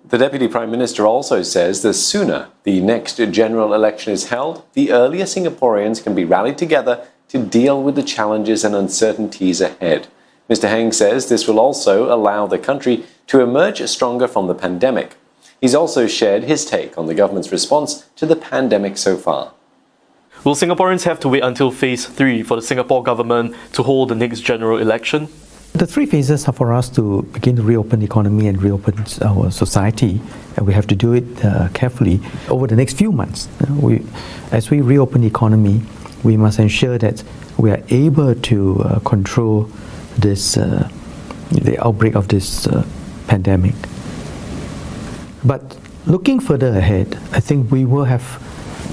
The Deputy Prime Minister also says the sooner the next general election is held, the earlier Singaporeans can be rallied together to deal with the challenges and uncertainties ahead. Mr. Heng says this will also allow the country to emerge stronger from the pandemic. He's also shared his take on the government's response to the pandemic so far. Will Singaporeans have to wait until phase 3 for the Singapore government to hold the next general election? The 3 phases are for us to begin to reopen the economy and reopen our society, and we have to do it carefully over the next few months. As we reopen the economy, we must ensure that we are able to control this, the outbreak of this pandemic. But looking further ahead, I think we will have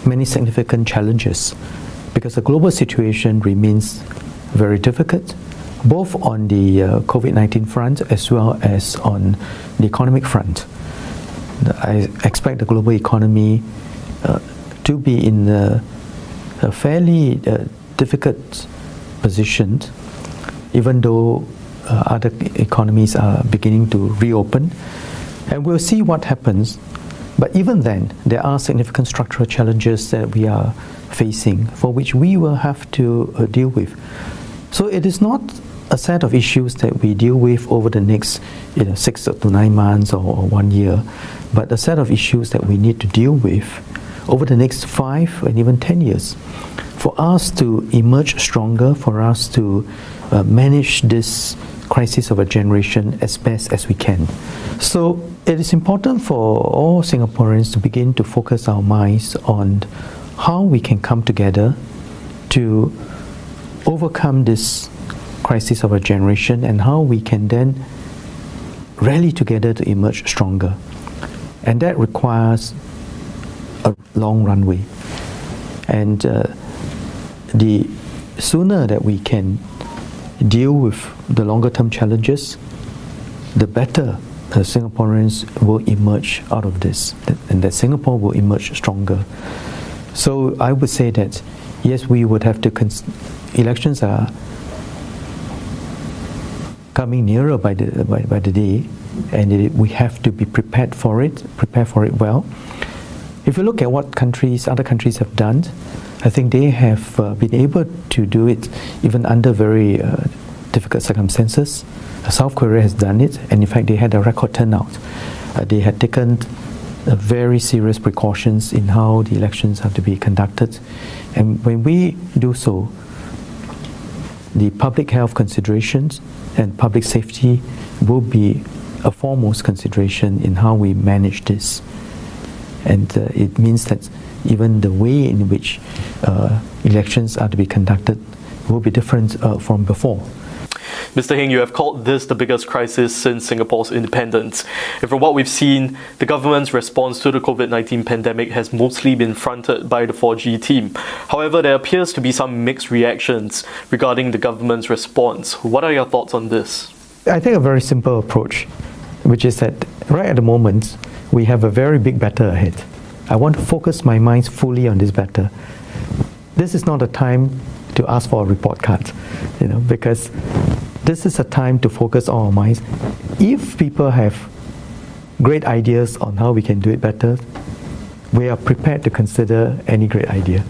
many significant challenges because the global situation remains very difficult, both on the COVID-19 front as well as on the economic front. I expect the global economy to be in a fairly difficult position, even though other economies are beginning to reopen. And we'll see what happens. But even then, there are significant structural challenges that we are facing, for which we will have to deal with. So it is not a set of issues that we deal with over the next 6 to 9 months or 1 year, but a set of issues that we need to deal with over the next 5 and even 10 years for us to emerge stronger, for us to manage this crisis of a generation as best as we can. So it is important for all Singaporeans to begin to focus our minds on how we can come together to overcome this crisis of a generation and how we can then rally together to emerge stronger. And that requires a long runway. And the sooner that we can deal with the longer term challenges, the better Singaporeans will emerge out of this, and that Singapore will emerge stronger. So I would say that yes, we would have to elections are coming nearer by the day, and we have to be prepared for it well. If you look at what other countries have done, I think they have been able to do it even under very difficult circumstances. South Korea has done it, and in fact they had a record turnout. They had taken very serious precautions in how the elections have to be conducted, and when we do so, the public health considerations and public safety will be a foremost consideration in how we manage this. And it means that even the way in which elections are to be conducted will be different from before. Mr. Heng, you have called this the biggest crisis since Singapore's independence. And from what we've seen, the government's response to the COVID-19 pandemic has mostly been fronted by the 4G team. However, there appears to be some mixed reactions regarding the government's response. What are your thoughts on this? I think a very simple approach, which is that right at the moment, we have a very big battle ahead. I want to focus my mind fully on this battle. This is not a time to ask for a report card, because this is a time to focus on our minds. If people have great ideas on how we can do it better, we are prepared to consider any great idea.